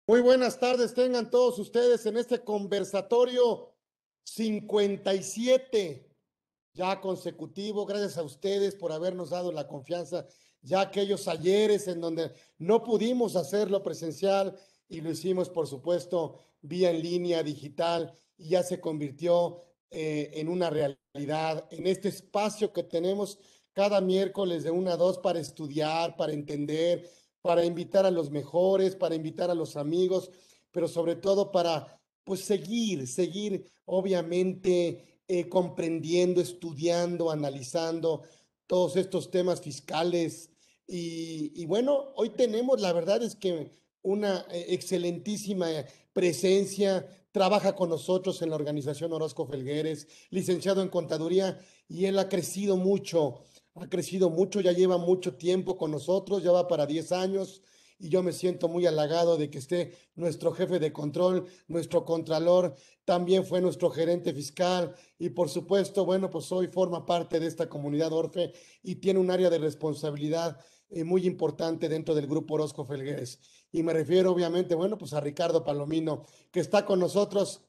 Muy buenas tardes, tengan todos ustedes en este conversatorio 57 ya consecutivo. Gracias a ustedes por habernos dado la confianza, ya aquellos ayeres en donde no pudimos hacerlo presencial y lo hicimos, por supuesto, vía en línea, digital, y ya se convirtió en una realidad, en este espacio que tenemos cada miércoles de 1 a 2 para estudiar, para entender, para invitar a los mejores, para invitar a los amigos, pero sobre todo para pues seguir obviamente comprendiendo, estudiando, analizando todos estos temas fiscales. Y bueno, hoy tenemos, la verdad es que una excelentísima presencia, trabaja con nosotros en la organización Orozco Felgueres, licenciado en contaduría, y él ha crecido mucho, ya lleva mucho tiempo con nosotros, ya va para 10 años, y yo me siento muy halagado de que esté nuestro jefe de control, nuestro contralor, también fue nuestro gerente fiscal, y por supuesto, bueno, pues hoy forma parte de esta comunidad Orfe y tiene un área de responsabilidad muy importante dentro del grupo Orozco Felgueres. Y me refiero obviamente, bueno, pues a Ricardo Palomino, que está con nosotros.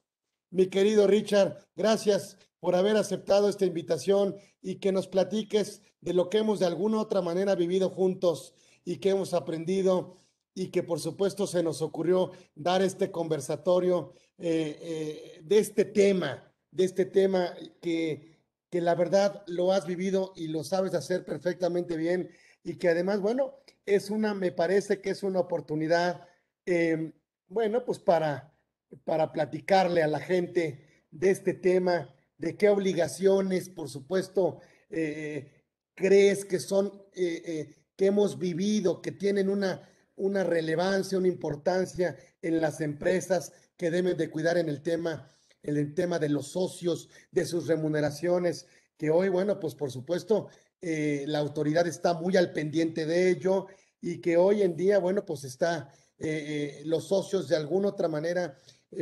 Mi querido Richard, gracias por haber aceptado esta invitación y que nos platiques de lo que hemos de alguna otra manera vivido juntos y que hemos aprendido, y que por supuesto se nos ocurrió dar este conversatorio de este tema que la verdad lo has vivido y lo sabes hacer perfectamente bien, y que además, bueno, me parece que es una oportunidad, eh, bueno, pues para platicarle a la gente de este tema, de qué obligaciones, por supuesto, crees que que hemos vivido, que tienen una relevancia, una importancia en las empresas, que deben de cuidar en el tema de los socios, de sus remuneraciones, que hoy, bueno, pues por supuesto, la autoridad está muy al pendiente de ello, y que hoy en día, bueno, pues los socios de alguna otra manera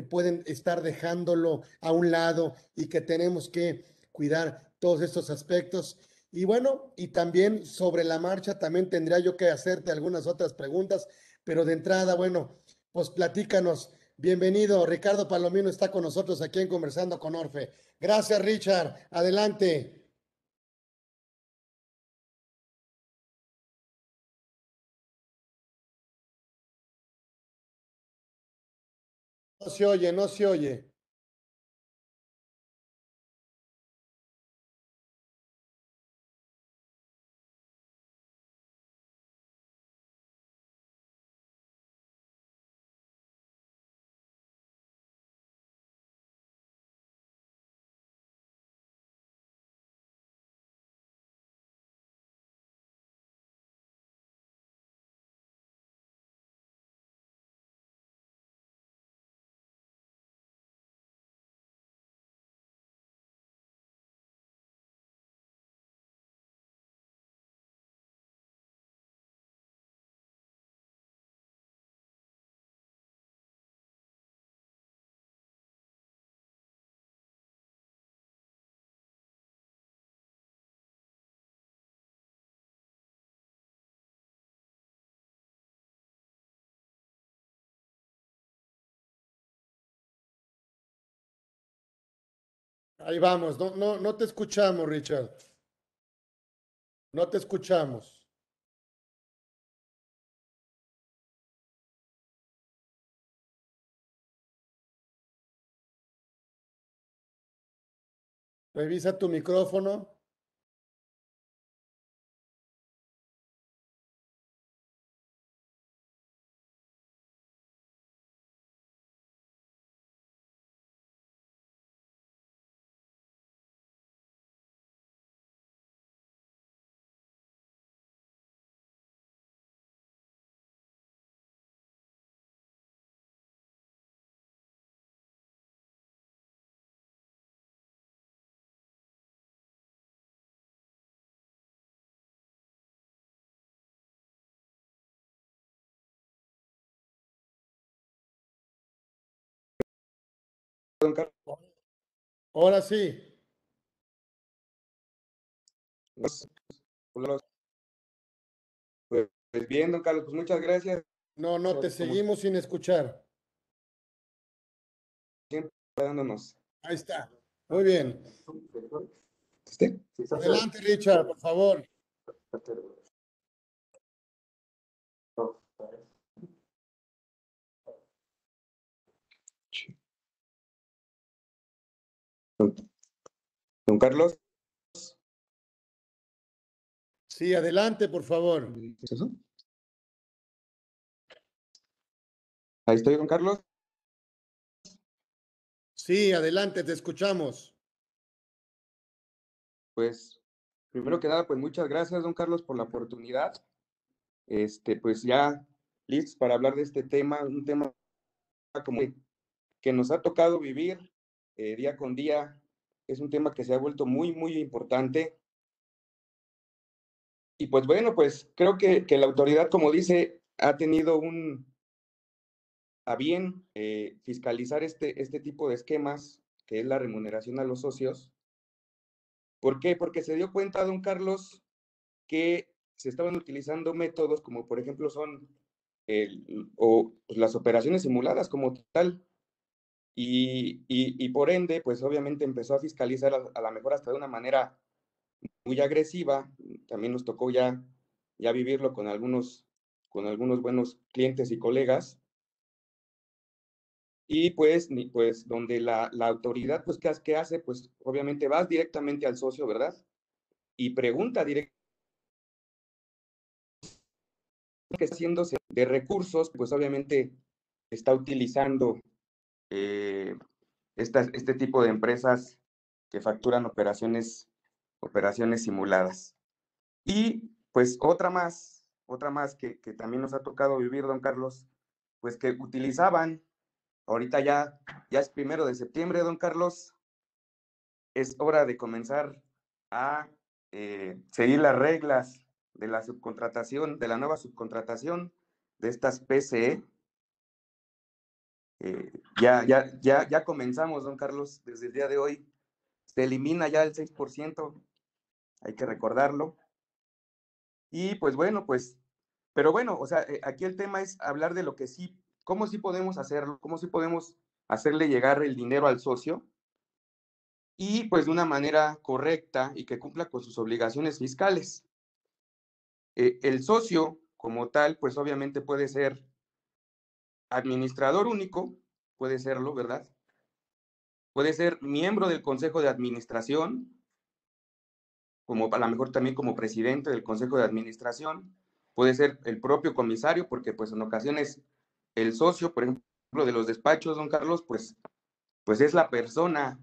pueden estar dejándolo a un lado, y que tenemos que cuidar todos estos aspectos. Y bueno, y también sobre la marcha, también tendría yo que hacerte algunas otras preguntas, pero de entrada, bueno, pues platícanos. Bienvenido, Ricardo Palomino está con nosotros aquí en Conversando con Orfe. Gracias, Richard. Adelante. No se oye, no se oye. Ahí vamos, no te escuchamos, Richard. No te escuchamos. Revisa tu micrófono. Don Carlos. Ahora sí. Pues bien, don Carlos, pues muchas gracias. No te Como seguimos sin escuchar. dándonos. Ahí está. Muy bien. ¿Este? Adelante, Richard, por favor. Don Carlos. Sí, adelante, por favor. ¿Qué es eso? Ahí estoy, don Carlos. Sí, adelante, te escuchamos. Pues, primero que nada, pues muchas gracias, don Carlos, por la oportunidad. Pues ya listos para hablar de este tema, un tema como que nos ha tocado vivir día con día. Es un tema que se ha vuelto muy, muy importante. Y pues bueno, pues creo que la autoridad, como dice, ha tenido a bien fiscalizar este tipo de esquemas, que es la remuneración a los socios. ¿Por qué? Porque se dio cuenta, don Carlos, que se estaban utilizando métodos como por ejemplo son pues, las operaciones simuladas como tal, y por ende, pues obviamente empezó a fiscalizar a la mejor hasta de una manera muy agresiva. También nos tocó ya vivirlo con algunos buenos clientes y colegas. Y pues donde la autoridad, pues, ¿qué hace? Pues obviamente vas directamente al socio, ¿verdad? Y pregunta directamente qué está haciéndose de recursos, pues obviamente está utilizando este tipo de empresas que facturan operaciones simuladas. Y pues otra más que también nos ha tocado vivir, don Carlos, pues que utilizaban, ahorita ya es 1 de septiembre, don Carlos, es hora de comenzar a seguir las reglas de la subcontratación, de la nueva subcontratación de estas PCE. Ya comenzamos, don Carlos, desde el día de hoy. Se elimina ya el 6%, hay que recordarlo. Y pues bueno, pero bueno, o sea, aquí el tema es hablar de lo que sí, cómo sí podemos hacerlo, cómo sí podemos hacerle llegar el dinero al socio y pues de una manera correcta y que cumpla con sus obligaciones fiscales. El socio como tal, pues obviamente puede ser administrador único, puede serlo, ¿verdad? Puede ser miembro del consejo de administración, como a lo mejor también como presidente del consejo de administración, puede ser el propio comisario, porque pues en ocasiones el socio, por ejemplo, de los despachos, don Carlos, pues es la persona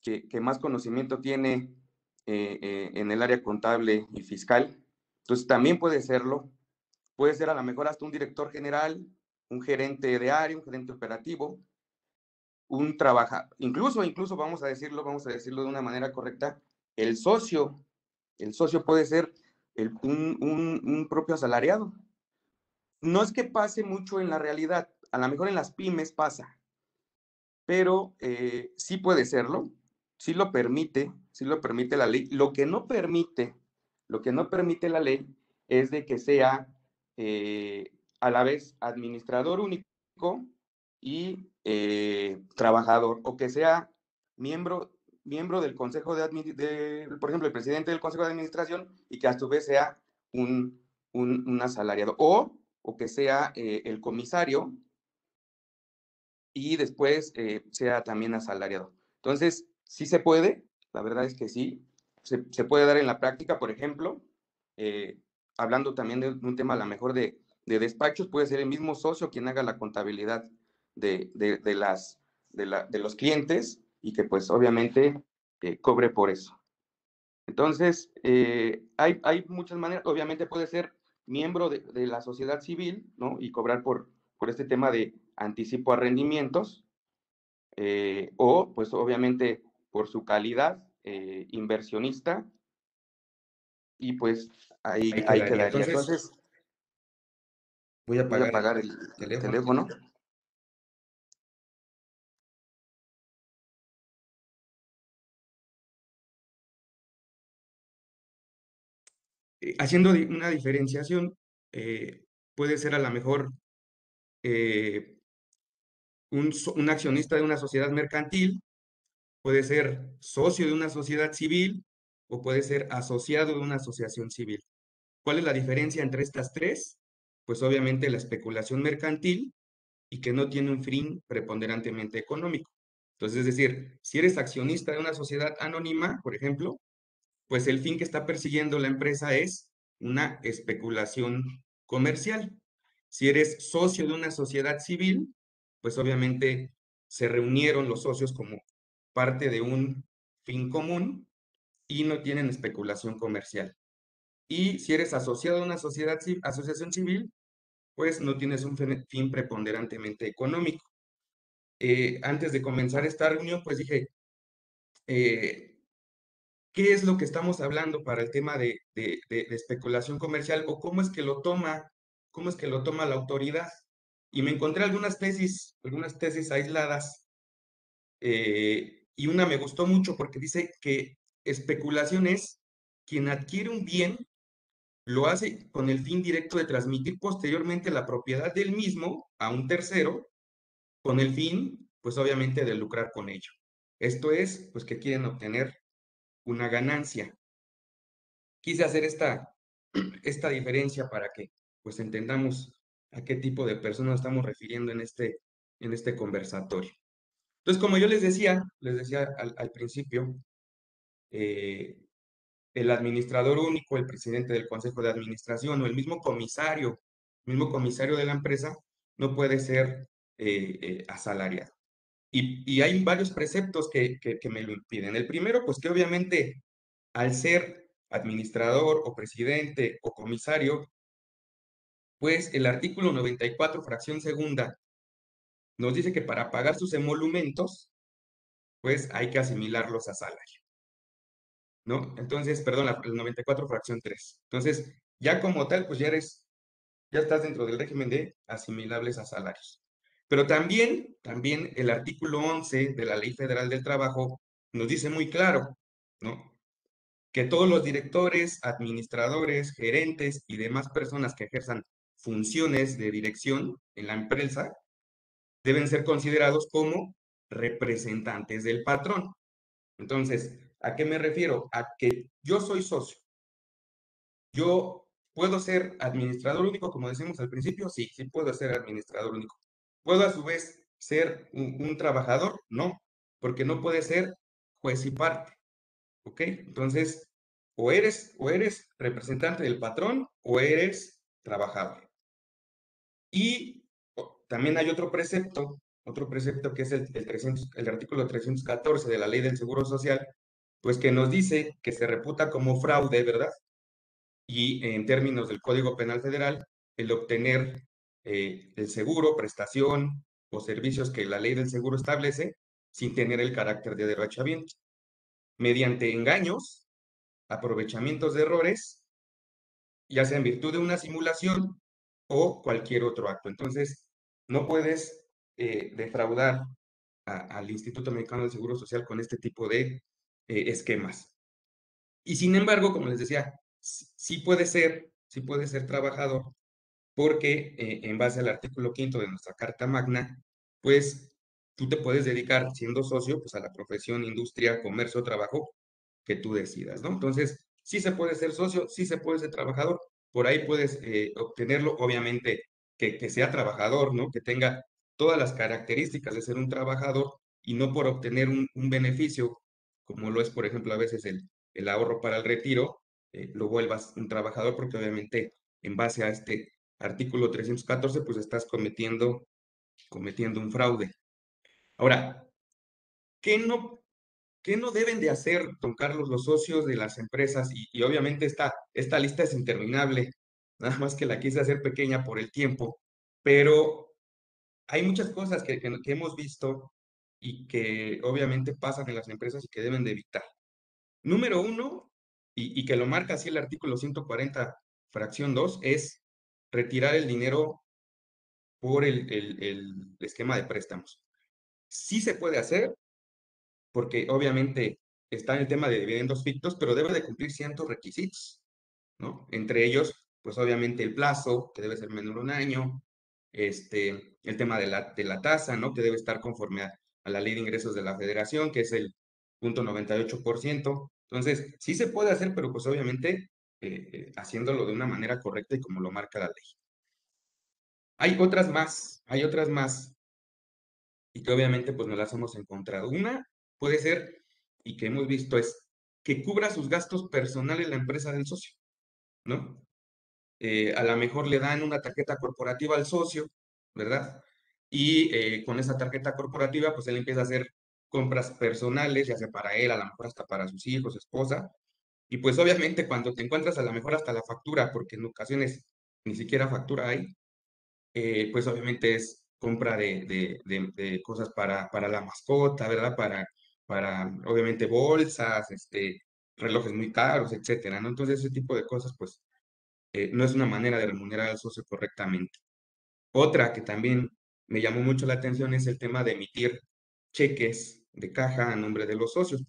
que más conocimiento tiene en el área contable y fiscal. Entonces también puede serlo, puede ser a lo mejor hasta un director general, un gerente de área, un gerente operativo, un trabajador, incluso vamos a decirlo de una manera correcta, el socio puede ser un propio asalariado. No es que pase mucho en la realidad, a lo mejor en las pymes pasa, pero sí puede serlo, sí lo permite la ley. Lo que no permite la ley es de que sea a la vez administrador único y trabajador, o que sea miembro del consejo por ejemplo, el presidente del consejo de administración y que a su vez sea un asalariado, o que sea el comisario y después sea también asalariado. Entonces, sí se puede, la verdad es que sí, se puede dar en la práctica. Por ejemplo, hablando también de un tema a lo mejor de despachos, puede ser el mismo socio quien haga la contabilidad de los clientes y que pues obviamente cobre por eso. Entonces, hay muchas maneras. Obviamente puede ser miembro de la sociedad civil, ¿no? Y cobrar por este tema de anticipo a rendimientos, o pues obviamente por su calidad inversionista, y pues ahí quedaría. Entonces, Voy a voy a apagar apagar el el teléfono. teléfono. Haciendo una diferenciación, puede ser a lo mejor un accionista de una sociedad mercantil, puede ser socio de una sociedad civil o puede ser asociado de una asociación civil. ¿Cuál es la diferencia entre estas tres? Pues obviamente la especulación mercantil y que no tiene un fin preponderantemente económico. Entonces, es decir, si eres accionista de una sociedad anónima, por ejemplo, pues el fin que está persiguiendo la empresa es una especulación comercial. Si eres socio de una sociedad civil, pues obviamente se reunieron los socios como parte de un fin común y no tienen especulación comercial. Y si eres asociado a una asociación civil, pues no tienes un fin preponderantemente económico. Antes de comenzar esta reunión, pues dije, ¿qué es lo que estamos hablando para el tema de especulación comercial o cómo es que lo toma la autoridad? Y me encontré algunas tesis aisladas, y una me gustó mucho porque dice que especulación es quien adquiere un bien, lo hace con el fin directo de transmitir posteriormente la propiedad del mismo a un tercero, con el fin, pues obviamente, de lucrar con ello. Esto es, pues que quieren obtener una ganancia. Quise hacer esta diferencia para que pues entendamos a qué tipo de personas estamos refiriendo en este conversatorio. Entonces, como yo les decía al principio, eh, el administrador único, el presidente del consejo de administración o el mismo comisario de la empresa, no puede ser asalariado. Y hay varios preceptos que me lo impiden. El primero, pues que obviamente al ser administrador o presidente o comisario, pues el artículo 94, fracción segunda, nos dice que para pagar sus emolumentos, pues hay que asimilarlos a salario, ¿no? Entonces, perdón, el 94, fracción 3. Entonces, ya como tal, pues ya estás dentro del régimen de asimilables a salarios. Pero también el artículo 11 de la Ley Federal del Trabajo nos dice muy claro, ¿no? Que todos los directores, administradores, gerentes y demás personas que ejerzan funciones de dirección en la empresa deben ser considerados como representantes del patrón. Entonces, ¿a qué me refiero? A que yo soy socio. Yo puedo ser administrador único, como decimos al principio, sí, sí puedo ser administrador único. ¿Puedo a su vez ser un trabajador? No, porque no puede ser juez y parte. ¿Ok? Entonces, o eres representante del patrón o eres trabajador. Y también hay otro precepto que es el artículo 314 de la Ley del Seguro Social, pues que nos dice que se reputa como fraude, ¿verdad? Y en términos del Código Penal Federal, el obtener el seguro, prestación o servicios que la ley del seguro establece sin tener el carácter de derrochamiento, mediante engaños, aprovechamientos de errores, ya sea en virtud de una simulación o cualquier otro acto. Entonces, no puedes defraudar al Instituto Mexicano del Seguro Social con este tipo de esquemas. Y sin embargo, como les decía, sí puede ser trabajador, porque en base al artículo 5 de nuestra Carta Magna, pues tú te puedes dedicar, siendo socio, pues a la profesión, industria, comercio, trabajo que tú decidas, ¿no? Entonces, sí se puede ser socio, sí se puede ser trabajador, por ahí puedes obtenerlo, obviamente, que sea trabajador, ¿no? Que tenga todas las características de ser un trabajador y no por obtener un beneficio, como lo es, por ejemplo, a veces el ahorro para el retiro, lo vuelvas un trabajador, porque obviamente en base a este artículo 314, pues estás cometiendo un fraude. Ahora, ¿qué no, ¿qué no deben de hacer, don Carlos, los socios de las empresas? Y obviamente esta lista es interminable, nada más que la quise hacer pequeña por el tiempo, pero hay muchas cosas que hemos visto y que obviamente pasan en las empresas y que deben de evitar. Número uno, y que lo marca así el artículo 140, fracción 2, es retirar el dinero por el esquema de préstamos. Sí se puede hacer, porque obviamente está en el tema de dividendos fictos, pero debe de cumplir ciertos requisitos, ¿no? Entre ellos, pues obviamente el plazo, que debe ser menor a un año, el tema de la tasa, ¿no? Que debe estar conforme a la ley de ingresos de la federación, que es el 0.98%. Entonces, sí se puede hacer, pero pues obviamente haciéndolo de una manera correcta y como lo marca la ley. Hay otras más, y que obviamente pues no las hemos encontrado. Una puede ser, y que hemos visto, es que cubra sus gastos personales la empresa del socio, ¿no? A lo mejor le dan una tarjeta corporativa al socio, ¿verdad? Y con esa tarjeta corporativa, pues él empieza a hacer compras personales, ya sea para él, a lo mejor hasta para sus hijos, su esposa. Y pues obviamente cuando te encuentras a lo mejor hasta la factura, porque en ocasiones ni siquiera factura hay, pues obviamente es compra de cosas para la mascota, ¿verdad? Para obviamente bolsas, relojes muy caros, etcétera, ¿no? Entonces ese tipo de cosas, pues no es una manera de remunerar al socio correctamente. Otra que también me llamó mucho la atención es el tema de emitir cheques de caja a nombre de los socios.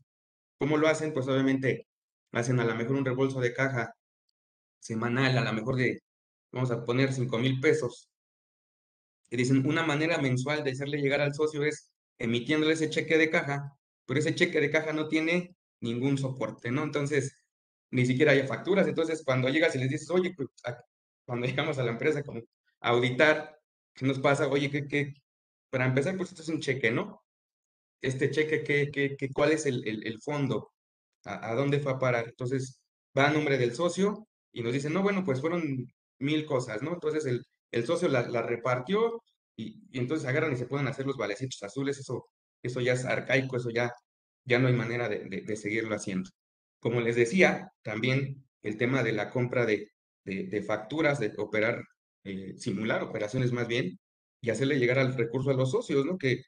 ¿Cómo lo hacen? Pues obviamente hacen a lo mejor un reembolso de caja semanal, a lo mejor vamos a poner 5,000 pesos. Y dicen, una manera mensual de hacerle llegar al socio es emitiéndole ese cheque de caja, pero ese cheque de caja no tiene ningún soporte, ¿no? Entonces, ni siquiera hay facturas. Entonces, cuando llegas y les dices, oye, pues, cuando llegamos a la empresa como a auditar, ¿qué nos pasa? Oye, para empezar, pues esto es un cheque, ¿no? Este cheque, ¿cuál es el fondo? ¿A dónde fue a parar? Entonces, va a nombre del socio y nos dicen, no, bueno, pues fueron 1,000 cosas, ¿no? Entonces, el socio la repartió y entonces agarran y se pueden hacer los valecitos azules, eso ya es arcaico, eso ya no hay manera de seguirlo haciendo. Como les decía, también el tema de la compra de facturas, de operar, simular operaciones más bien, y hacerle llegar al recurso a los socios, ¿no? Que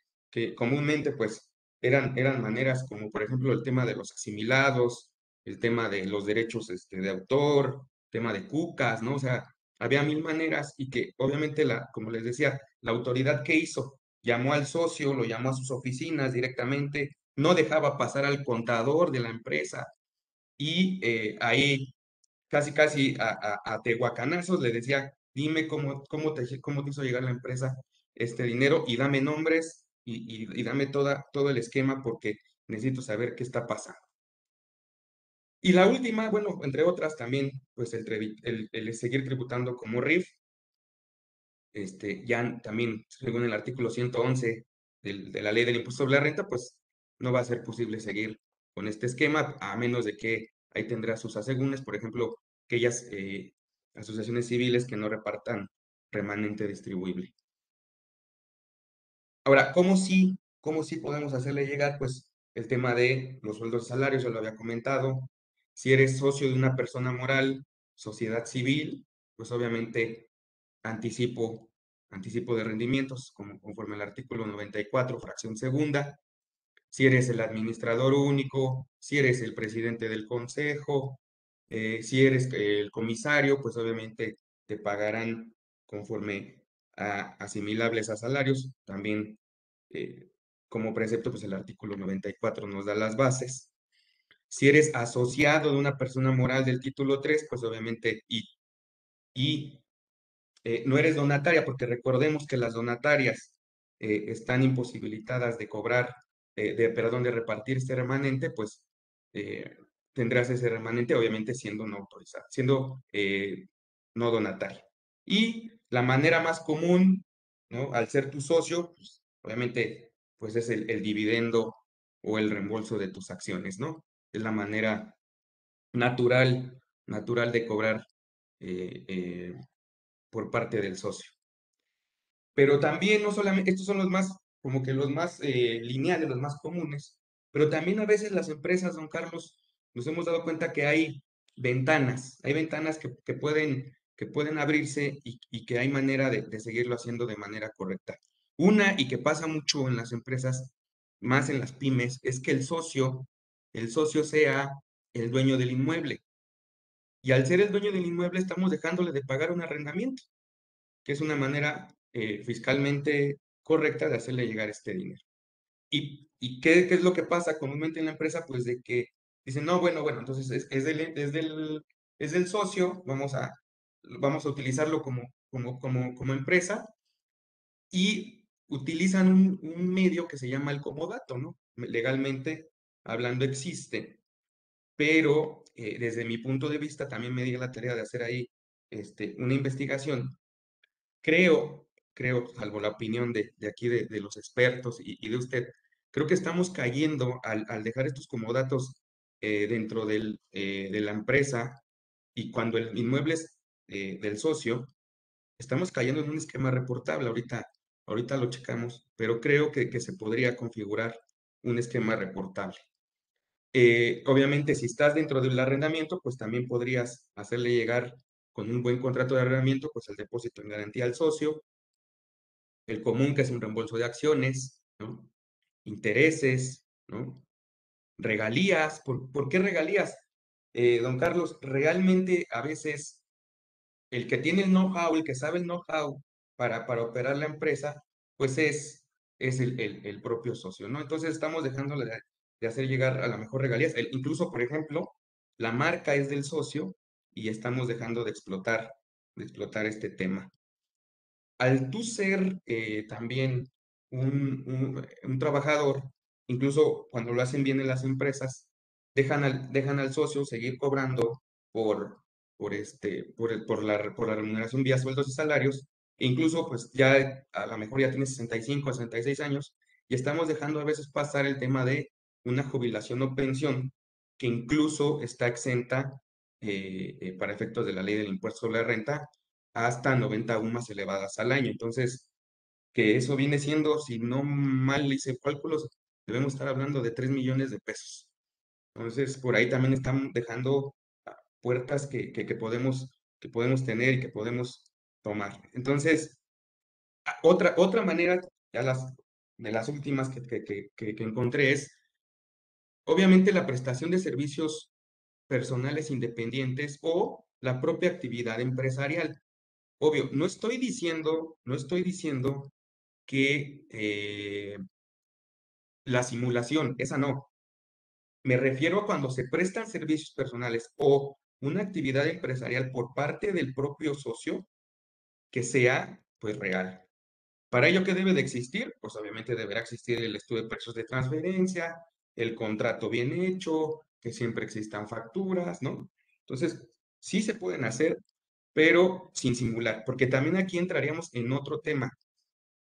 comúnmente, pues, eran maneras como, por ejemplo, el tema de los asimilados, el tema de los derechos de autor, tema de cucas, ¿no? O sea, había mil maneras y que obviamente, como les decía, la autoridad que hizo, llamó al socio, lo llamó a sus oficinas directamente, no dejaba pasar al contador de la empresa y ahí casi, casi a tehuacanazos le decía, dime cómo te hizo llegar la empresa este dinero y dame nombres y dame todo el esquema porque necesito saber qué está pasando. Y la última, bueno, entre otras también, pues el seguir tributando como RIF, ya también, según el artículo 111 de la ley del impuesto sobre la renta, pues no va a ser posible seguir con este esquema, a menos de que ahí tendrá sus asegúnes, por ejemplo, aquellas asociaciones civiles que no repartan remanente distribuible. Ahora, ¿cómo sí podemos hacerle llegar? Pues el tema de los sueldos y salarios, yo lo había comentado. Si eres socio de una persona moral, sociedad civil, pues obviamente anticipo, anticipo de rendimientos, conforme al artículo 94, fracción segunda. Si eres el administrador único, si eres el presidente del consejo, si eres el comisario, pues obviamente te pagarán conforme a asimilables a salarios. También eh, como precepto, pues el artículo 94 nos da las bases. Si eres asociado de una persona moral del título 3, pues obviamente y no eres donataria, porque recordemos que las donatarias están imposibilitadas de cobrar, perdón, de repartir este remanente, pues eh, tendrás ese remanente, obviamente siendo no autorizada, siendo no donataria. Y la manera más común, ¿no? Al ser tu socio, pues, obviamente, pues es el dividendo o el reembolso de tus acciones, ¿no? Es la manera natural de cobrar eh, eh, por parte del socio. Pero también no solamente, estos son los más, como que los más lineales, los más comunes, pero también a veces las empresas, don Carlos, nos hemos dado cuenta que hay ventanas que pueden abrirse y que hay manera de seguirlo haciendo de manera correcta. Una, y que pasa mucho en las empresas, más en las pymes, es que el socio sea el dueño del inmueble. Y al ser el dueño del inmueble, estamos dejándole de pagar un arrendamiento, que es una manera fiscalmente correcta de hacerle llegar este dinero. ¿Y qué es lo que pasa comúnmente en la empresa? Pues de que dicen, no, bueno, entonces es del socio, vamos a utilizarlo como empresa, y utilizan un medio que se llama el comodato, ¿no? Legalmente hablando existe, pero desde mi punto de vista también me di la tarea de hacer ahí una investigación. Creo, salvo la opinión de aquí de los expertos y de usted, creo que estamos cayendo al dejar estos comodatos dentro de la empresa y cuando el inmueble es del socio, estamos cayendo en un esquema reportable. Ahorita lo checamos, pero creo que se podría configurar un esquema reportable. Obviamente, si estás dentro del arrendamiento, pues también podrías hacerle llegar con un buen contrato de arrendamiento, pues el depósito en garantía al socio, el común, que es un reembolso de acciones, ¿no? Intereses, ¿no? Regalías. ¿Por qué regalías? Don Carlos, realmente a veces el que tiene el know-how, el que sabe el know-how para operar la empresa, pues es el propio socio, ¿no? Entonces estamos dejándole de hacer llegar a la mejor regalías. Incluso, por ejemplo, la marca es del socio y estamos dejando de explotar este tema. Al tú ser también un trabajador, incluso cuando lo hacen bien en las empresas, dejan al socio seguir cobrando por la remuneración vía sueldos y salarios, e incluso pues ya a lo mejor ya tiene 65, 66 años, y estamos dejando a veces pasar el tema de una jubilación o pensión que incluso está exenta para efectos de la ley del impuesto sobre la renta hasta 90 UMAS elevadas al año. Entonces, que eso viene siendo, si no mal hice cálculos, debemos estar hablando de 3 millones de pesos. Entonces, por ahí también están dejando puertas que podemos tener y que podemos tomar. Entonces, otra manera, ya de las últimas que encontré es, obviamente, la prestación de servicios personales independientes o la propia actividad empresarial. Obvio, no estoy diciendo que la simulación, esa no. Me refiero a cuando se prestan servicios personales o una actividad empresarial por parte del propio socio que sea, pues, real. Para ello, ¿qué debe de existir? Pues obviamente deberá existir el estudio de precios de transferencia, el contrato bien hecho, que siempre existan facturas, ¿no? Entonces, sí se pueden hacer, pero sin simular, porque también aquí entraríamos en otro tema.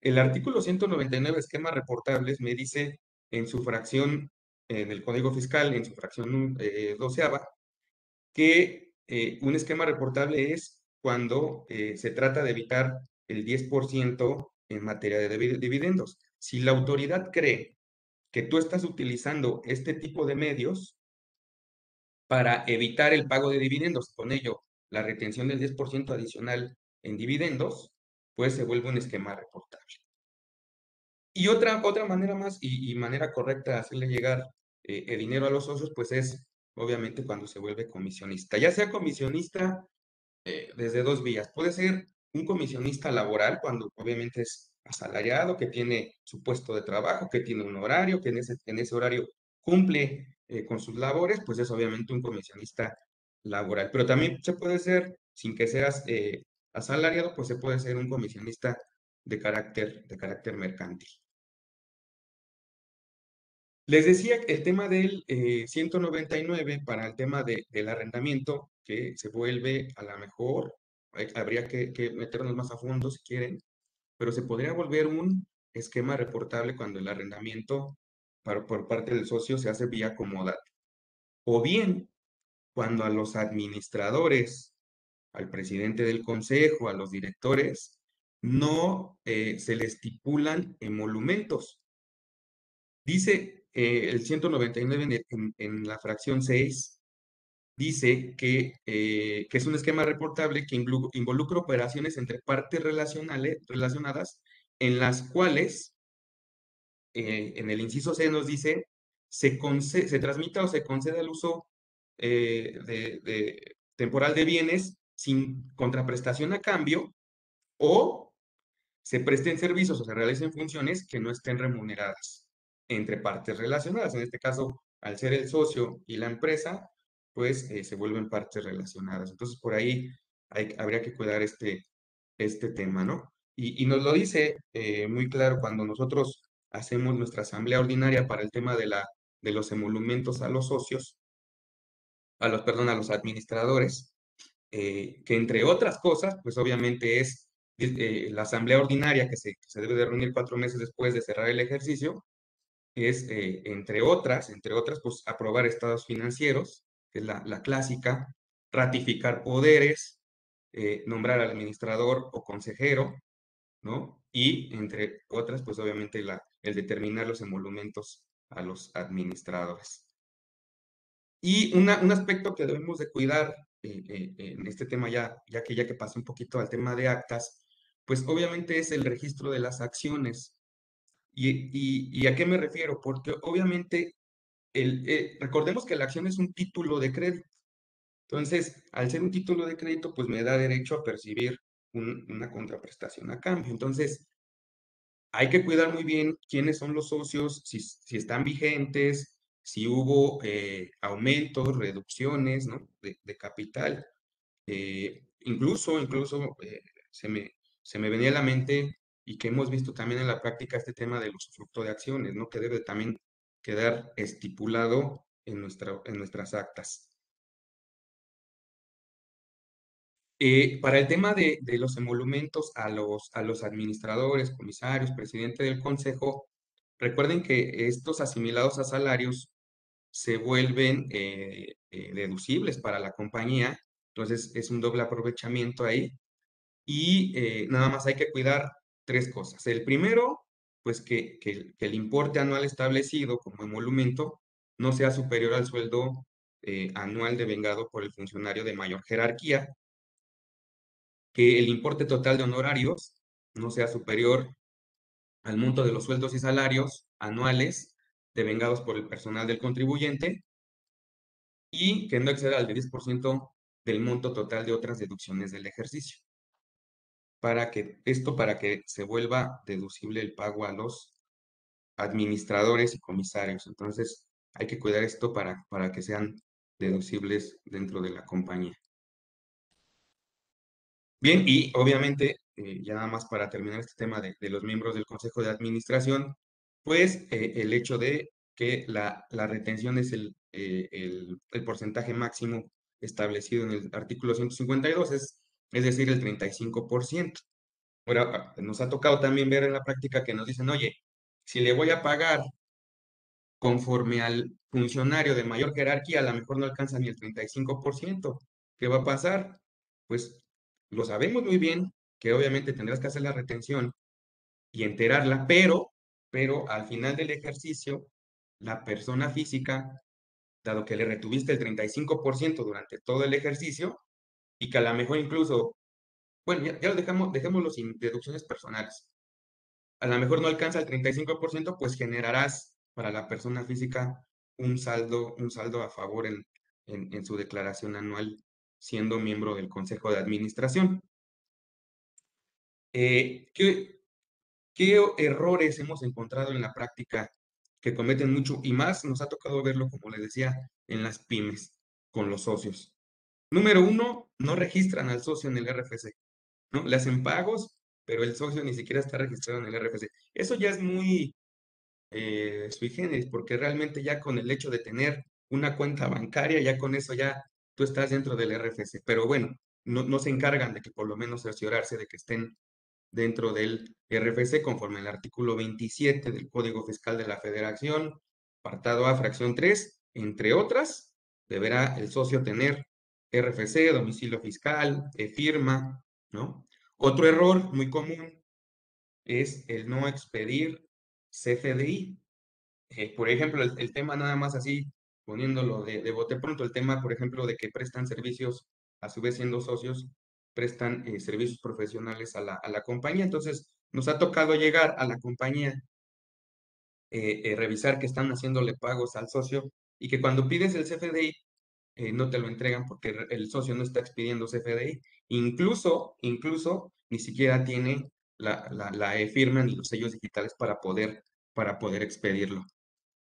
El artículo 199, esquemas reportables, me dice en su fracción, en el Código Fiscal, en su fracción doceava, que un esquema reportable es cuando se trata de evitar el 10% en materia de dividendos. Si la autoridad cree que tú estás utilizando este tipo de medios para evitar el pago de dividendos, con ello la retención del 10% adicional en dividendos, pues se vuelve un esquema reportable. Y otra manera más y manera correcta de hacerle llegar el dinero a los socios, pues es obviamente cuando se vuelve comisionista. Ya sea comisionista desde dos vías. Puede ser un comisionista laboral, cuando obviamente es asalariado, que tiene su puesto de trabajo, que tiene un horario, que en ese horario cumple con sus labores, pues es obviamente un comisionista laboral. Pero también se puede ser, sin que seas asalariado, pues se puede ser un comisionista de carácter mercantil. Les decía que el tema del 199 para el tema del arrendamiento, que se vuelve a la mejor, habría que meternos más a fondo si quieren, pero se podría volver un esquema reportable cuando el arrendamiento por parte del socio se hace vía comodato. O bien, cuando a los administradores, al presidente del consejo, a los directores, no se les estipulan emolumentos. Dice el 199 en la fracción 6, dice que es un esquema reportable que involucra operaciones entre partes relacionadas en las cuales, en el inciso C nos dice, se transmita o se concede el uso temporal de bienes sin contraprestación a cambio, o se presten servicios o se realicen funciones que no estén remuneradas entre partes relacionadas. En este caso, al ser el socio y la empresa, pues se vuelven partes relacionadas. Entonces, por ahí habría que cuidar este tema, ¿no? Y nos lo dice muy claro cuando nosotros hacemos nuestra asamblea ordinaria para el tema de los emolumentos a los socios, perdón, a los administradores, que entre otras cosas, pues obviamente es la asamblea ordinaria que se debe de reunir 4 meses después de cerrar el ejercicio, es entre otras, pues aprobar estados financieros, que es la clásica, ratificar poderes, nombrar al administrador o consejero, ¿no? Y entre otras, pues obviamente el determinar los emolumentos a los administradores. Y un aspecto que debemos de cuidar en este tema ya que pasé un poquito al tema de actas, pues obviamente es el registro de las acciones. ¿Y a qué me refiero? Porque obviamente recordemos que la acción es un título de crédito. Entonces, al ser un título de crédito, pues me da derecho a percibir una contraprestación a cambio. Entonces, hay que cuidar muy bien quiénes son los socios, si están vigentes, si hubo aumentos, reducciones, ¿no? de capital. Incluso se me venía a la mente y que hemos visto también en la práctica este tema del usufructo de acciones, ¿no? Que debe también quedar estipulado en nuestras actas. Para el tema de los emolumentos a los administradores, comisarios, presidente del consejo, recuerden que estos asimilados a salarios se vuelven deducibles para la compañía, entonces es un doble aprovechamiento ahí. Y nada más hay que cuidar 3 cosas. El primero, pues que el importe anual establecido como emolumento no sea superior al sueldo anual devengado por el funcionario de mayor jerarquía, que el importe total de honorarios no sea superior al monto de los sueldos y salarios anuales devengados por el personal del contribuyente y que no exceda al 10% del monto total de otras deducciones del ejercicio. Para que se vuelva deducible el pago a los administradores y comisarios. Entonces, hay que cuidar esto para que sean deducibles dentro de la compañía. Bien, y obviamente, ya nada más para terminar este tema de los miembros del Consejo de Administración, pues el hecho de que la retención es el porcentaje máximo establecido en el artículo 152, es decir, el 35%. Ahora, nos ha tocado también ver en la práctica que nos dicen, oye, si le voy a pagar conforme al funcionario de mayor jerarquía, a lo mejor no alcanza ni el 35%. ¿Qué va a pasar? Pues lo sabemos muy bien que obviamente tendrás que hacer la retención y enterarla, pero al final del ejercicio, la persona física, dado que le retuviste el 35% durante todo el ejercicio y que a lo mejor incluso, bueno, ya lo dejémoslo sin deducciones personales. A lo mejor no alcanza el 35%, pues generarás para la persona física un saldo a favor en su declaración anual, siendo miembro del Consejo de Administración. ¿Qué errores hemos encontrado en la práctica que cometen mucho? Y más nos ha tocado verlo, como les decía, en las pymes, con los socios. Número 1, no registran al socio en el RFC, ¿no? Le hacen pagos, pero el socio ni siquiera está registrado en el RFC. Eso ya es muy sui generis, porque realmente ya con el hecho de tener una cuenta bancaria, ya con eso ya tú estás dentro del RFC. Pero bueno, no se encargan de que por lo menos cerciorarse de que estén dentro del RFC conforme al artículo 27 del Código Fiscal de la Federación, apartado A, fracción 3, entre otras, deberá el socio tener RFC, domicilio fiscal, firma, ¿no? Otro error muy común es el no expedir CFDI. Por ejemplo, el tema nada más así, poniéndolo de bote pronto, el tema, por ejemplo, de que prestan servicios, a su vez siendo socios, prestan servicios profesionales a la compañía. Entonces, nos ha tocado llegar a la compañía, revisar que están haciéndole pagos al socio y que cuando pides el CFDI, no te lo entregan porque el socio no está expidiendo CFDI. Incluso, ni siquiera tiene la e-firma ni los sellos digitales para poder expedirlo.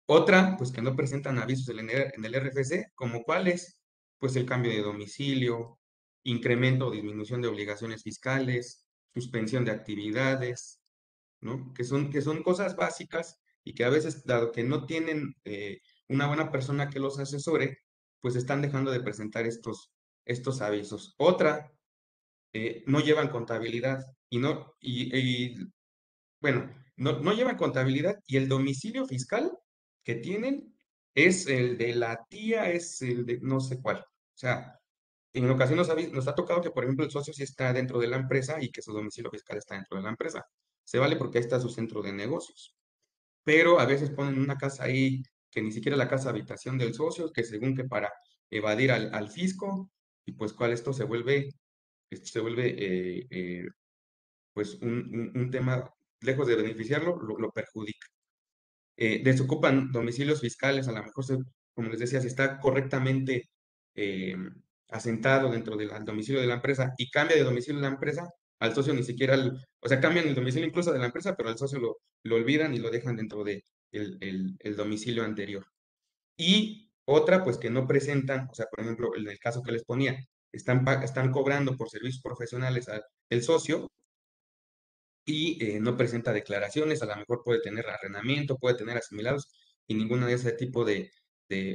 Otra, pues que no presentan avisos en el RFC, como cuáles, pues el cambio de domicilio, incremento o disminución de obligaciones fiscales, suspensión de actividades, ¿no? Que son cosas básicas y que a veces, dado que no tienen una buena persona que los asesore, pues están dejando de presentar estos avisos. Otra, no llevan contabilidad bueno, no llevan contabilidad y el domicilio fiscal que tienen es el de la tía, es el de no sé cuál. O sea, en ocasiones nos ha tocado que, por ejemplo, el socio sí está dentro de la empresa y que su domicilio fiscal está dentro de la empresa. Se vale porque ahí está su centro de negocios. Pero a veces ponen una casa ahí que ni siquiera es la casa habitación del socio, que según que para evadir al fisco, y pues cuál esto se vuelve pues un tema, lejos de beneficiarlo, lo perjudica. Desocupan domicilios fiscales, a lo mejor, como les decía, si está correctamente eh, asentado dentro del domicilio de la empresa y cambia de domicilio de la empresa, al socio ni siquiera, o sea, cambian el domicilio incluso de la empresa, pero al socio lo olvidan y lo dejan dentro de el domicilio anterior. Y otra, pues que no presentan, o sea, por ejemplo, en el caso que les ponía, están cobrando por servicios profesionales al el socio, y no presenta declaraciones, a lo mejor puede tener arrendamiento, puede tener asimilados y ninguna de ese tipo de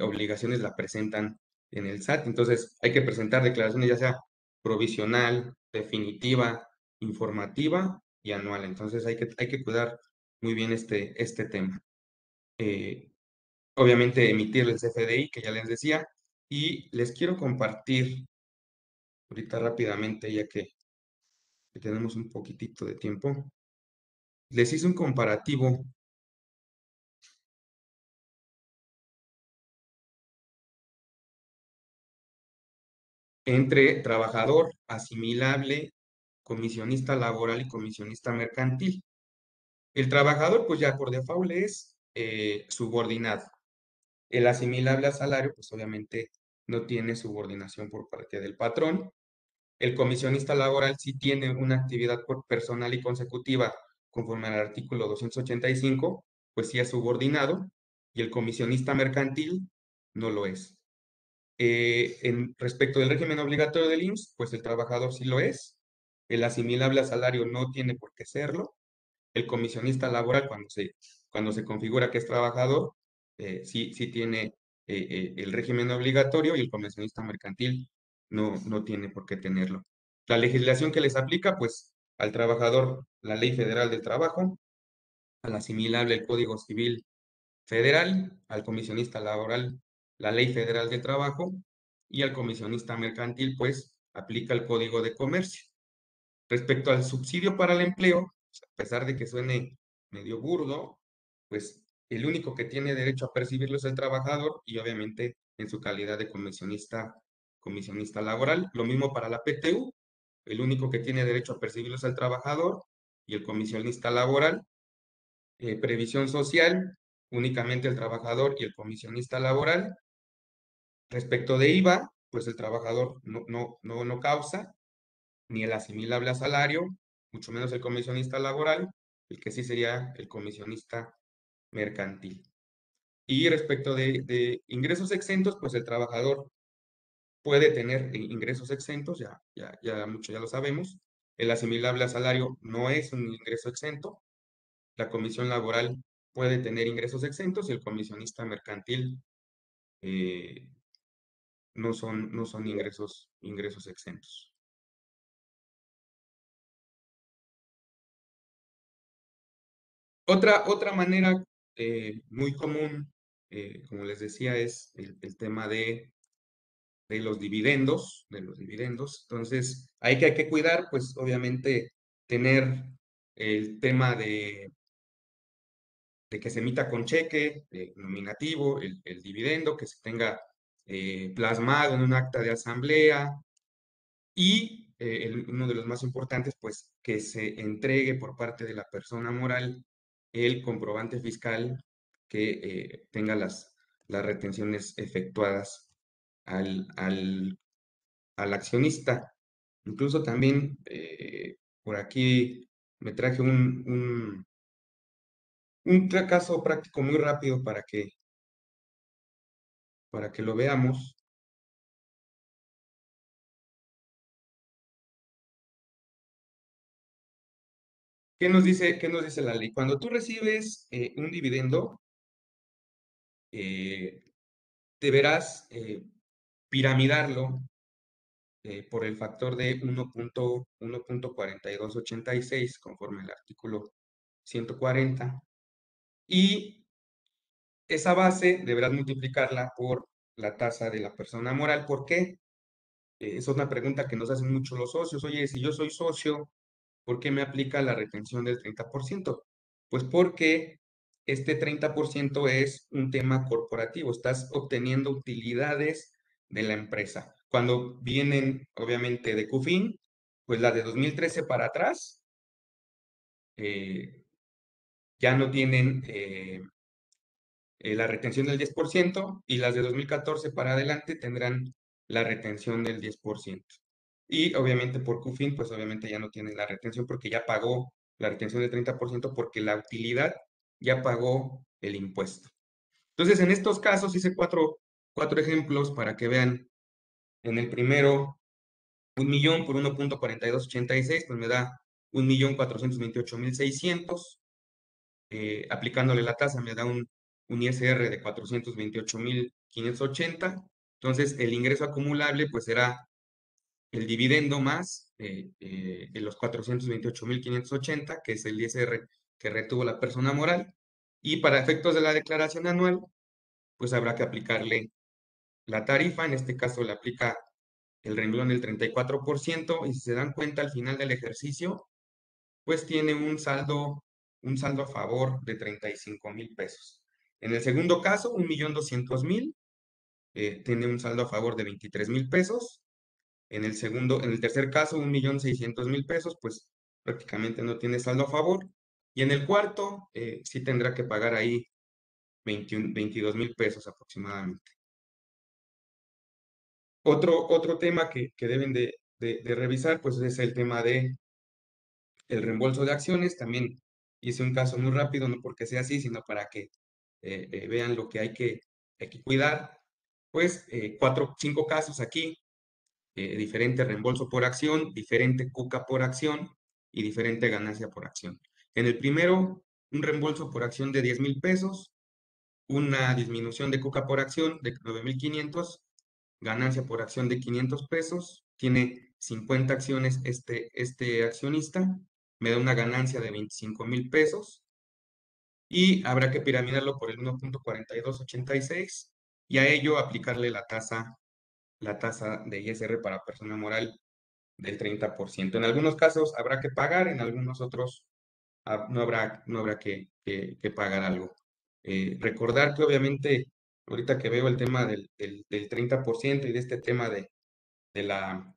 obligaciones la presentan en el SAT. Entonces hay que presentar declaraciones ya sea provisional, definitiva, informativa y anual. Entonces hay que cuidar muy bien este tema. Eh, Obviamente emitir el CFDI, que ya les decía, y les quiero compartir ahorita rápidamente, ya que tenemos un poquitito de tiempo. Les hice un comparativo entre trabajador asimilable, comisionista laboral y comisionista mercantil. El trabajador, pues ya por default es subordinado. El asimilable a salario, pues obviamente no tiene subordinación por parte del patrón. El comisionista laboral sí tiene una actividad personal y consecutiva conforme al artículo 285, pues sí es subordinado, y el comisionista mercantil no lo es. Respecto del régimen obligatorio del IMSS, pues el trabajador sí lo es, el asimilable a salario no tiene por qué serlo, el comisionista laboral cuando se configura que es trabajador, sí tiene el régimen obligatorio y el comisionista mercantil no tiene por qué tenerlo. La legislación que les aplica, pues al trabajador la Ley Federal del Trabajo, al asimilable el Código Civil Federal, al comisionista laboral la Ley Federal del Trabajo y al comisionista mercantil, pues, aplica el Código de Comercio. Respecto al subsidio para el empleo, pues, a pesar de que suene medio burdo, pues el único que tiene derecho a percibirlo es el trabajador y obviamente en su calidad de comisionista laboral. Lo mismo para la PTU, el único que tiene derecho a percibirlo es el trabajador y el comisionista laboral. Previsión social, únicamente el trabajador y el comisionista laboral. Respecto de IVA, pues el trabajador no causa, ni el asimilable a salario, mucho menos el comisionista laboral, el que sí sería el comisionista mercantil. Y respecto de ingresos exentos, pues el trabajador puede tener ingresos exentos, ya mucho ya lo sabemos. El asimilable a salario no es un ingreso exento. La comisión laboral puede tener ingresos exentos y el comisionista mercantil eh, no son ingresos exentos. Otra manera muy común, como les decía, es el tema de los dividendos. Entonces, hay que cuidar, pues obviamente, tener el tema de que se emita con cheque nominativo, el dividendo, que se tenga plasmado en un acta de asamblea y uno de los más importantes, pues que se entregue por parte de la persona moral el comprobante fiscal que tenga las retenciones efectuadas al accionista. Incluso también por aquí me traje un caso práctico muy rápido para que lo veamos. qué nos dice la ley? Cuando tú recibes un dividendo, deberás piramidarlo por el factor de 1.4286 conforme al artículo 140 y esa base deberás multiplicarla por la tasa de la persona moral. ¿Por qué? Es una pregunta que nos hacen mucho los socios. Oye, si yo soy socio, ¿por qué me aplica la retención del 30%? Pues porque este 30% es un tema corporativo. Estás obteniendo utilidades de la empresa. Cuando vienen, obviamente, de CUFIN, pues la de 2013 para atrás ya no tienen la retención del 10% y las de 2014 para adelante tendrán la retención del 10%. Y obviamente por CUFIN, pues obviamente ya no tienen la retención porque ya pagó la retención del 30% porque la utilidad ya pagó el impuesto. Entonces, en estos casos hice cuatro ejemplos para que vean. En el primero, 1.000.000 por 1.4286, pues me da 1.428.600. Aplicándole la tasa me da un ISR de 428.580. Entonces, el ingreso acumulable pues será el dividendo más los 428.580, que es el ISR que retuvo la persona moral. Y para efectos de la declaración anual, pues habrá que aplicarle la tarifa. En este caso le aplica el renglón del 34%. Y si se dan cuenta, al final del ejercicio, pues tiene un saldo a favor de 35,000 pesos. En el segundo caso, 1.200.000, tiene un saldo a favor de 23,000 pesos. En el tercer caso, 1.600.000 pesos, pues prácticamente no tiene saldo a favor. Y en el cuarto, sí tendrá que pagar ahí 22,000 pesos aproximadamente. Otro tema que deben de revisar, pues es el tema de el reembolso de acciones. También hice un caso muy rápido, no porque sea así, sino para que vean lo que hay que cuidar. Pues 5 casos aquí, diferente reembolso por acción, diferente cuca por acción y diferente ganancia por acción. En el primero, un reembolso por acción de 10,000 pesos, una disminución de cuca por acción de 9,500, ganancia por acción de 500 pesos, tiene 50 acciones este accionista, me da una ganancia de 25,000 pesos y habrá que piramidarlo por el 1.4286 y a ello aplicarle la tasa de ISR para persona moral del 30%. En algunos casos habrá que pagar, en algunos otros no habrá que pagar algo. Recordar que obviamente, ahorita que veo el tema del 30% y de este tema de la,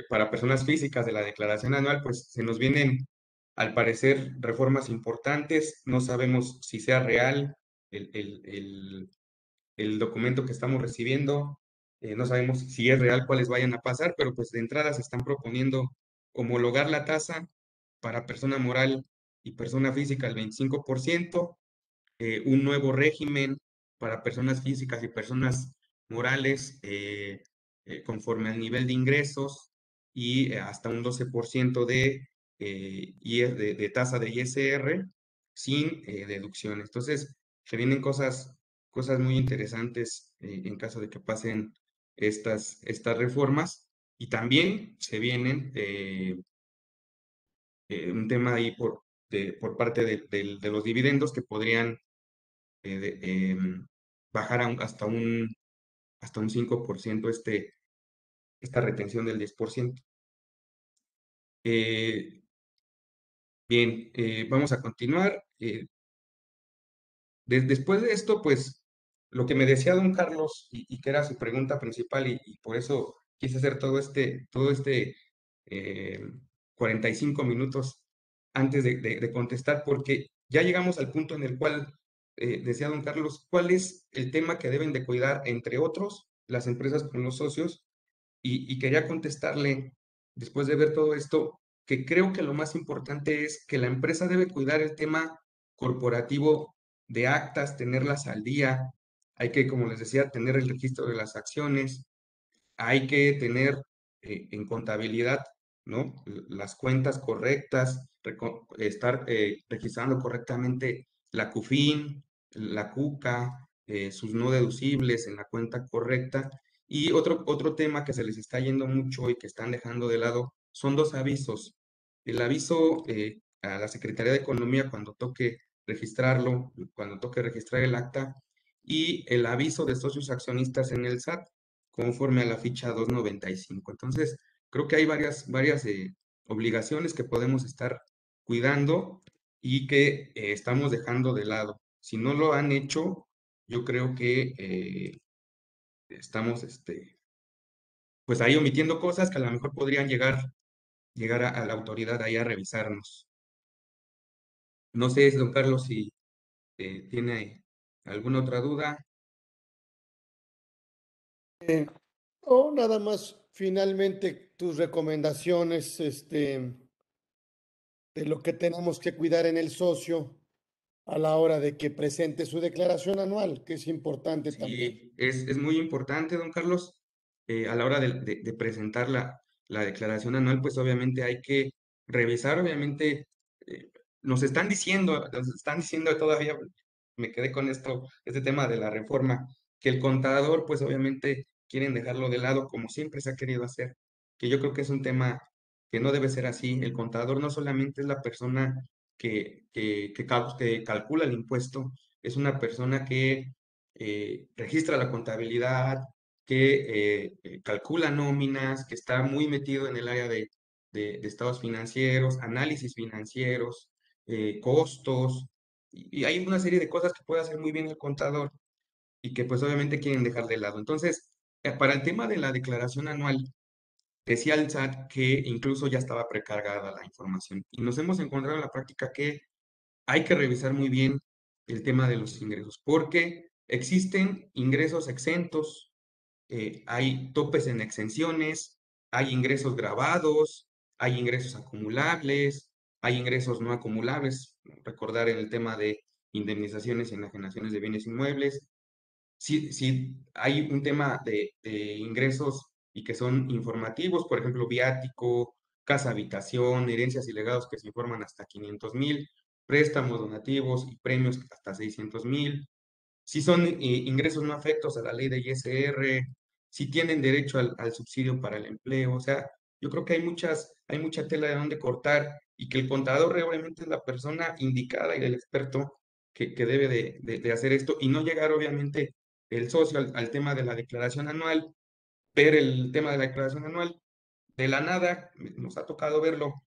para personas físicas de la declaración anual, pues se nos vienen, al parecer, reformas importantes. No sabemos si sea real el documento que estamos recibiendo. No sabemos si es real, cuáles vayan a pasar, pero pues de entrada se están proponiendo homologar la tasa para persona moral y persona física al 25%, un nuevo régimen para personas físicas y personas morales conforme al nivel de ingresos y hasta un 12% de tasa de ISR sin deducciones. Entonces, se vienen cosas muy interesantes en caso de que pasen estas reformas y también se vienen un tema ahí por parte de los dividendos que podrían bajar hasta un 5% esta retención del 10%. Bien, vamos a continuar. Después de esto, pues, lo que me decía don Carlos y que era su pregunta principal y por eso quise hacer todo este 45 minutos antes de contestar, porque ya llegamos al punto en el cual decía don Carlos, ¿cuál es el tema que deben de cuidar, entre otros, las empresas con los socios? Y quería contestarle, después de ver todo esto, que creo que lo más importante es que la empresa debe cuidar el tema corporativo de actas, tenerlas al día. Hay que, como les decía, tener el registro de las acciones. Hay que tener en contabilidad ¿no? Las cuentas correctas, estar registrando correctamente la CUFIN, la CUCA, sus no deducibles en la cuenta correcta. Y otro tema que se les está yendo mucho y que están dejando de lado son dos avisos. El aviso a la Secretaría de Economía cuando toque registrarlo, cuando toque registrar el acta, y el aviso de socios accionistas en el SAT, conforme a la ficha 295. Entonces, creo que hay varias obligaciones que podemos estar cuidando y que estamos dejando de lado. Si no lo han hecho, yo creo que estamos pues ahí omitiendo cosas que a lo mejor podrían llegar a la autoridad ahí a revisarnos. No sé, don Carlos, si tiene alguna otra duda. O nada más, finalmente, tus recomendaciones, de lo que tenemos que cuidar en el socio a la hora de que presente su declaración anual, que es importante también. Sí, es muy importante, don Carlos, a la hora de presentar la declaración anual, pues obviamente hay que revisar, obviamente, eh, nos están diciendo todavía, me quedé con este tema de la reforma, que el contador, pues obviamente quieren dejarlo de lado como siempre se ha querido hacer, que yo creo que es un tema que no debe ser así. El contador no solamente es la persona que calcula el impuesto, es una persona que registra la contabilidad, que calcula nóminas, que está muy metido en el área de estados financieros, análisis financieros, costos, y hay una serie de cosas que puede hacer muy bien el contador y que pues obviamente quieren dejar de lado. Entonces, para el tema de la declaración anual, decía el SAT que incluso ya estaba precargada la información y nos hemos encontrado en la práctica que hay que revisar muy bien el tema de los ingresos, porque existen ingresos exentos, hay topes en exenciones, hay ingresos grabados, hay ingresos acumulables, hay ingresos no acumulables, recordar en el tema de indemnizaciones y enajenaciones de bienes inmuebles. Si hay un tema de ingresos y que son informativos, por ejemplo, viático, casa habitación, herencias y legados que se informan hasta 500,000, préstamos donativos y premios hasta 600,000. Si son ingresos no afectos a la ley de ISR, si tienen derecho al subsidio para el empleo. O sea, yo creo que hay mucha tela de donde cortar y que el contador realmente es la persona indicada y el experto que debe de hacer esto y no llegar obviamente el socio al tema de la declaración anual, ver el tema de la declaración anual de la nada, nos ha tocado verlo,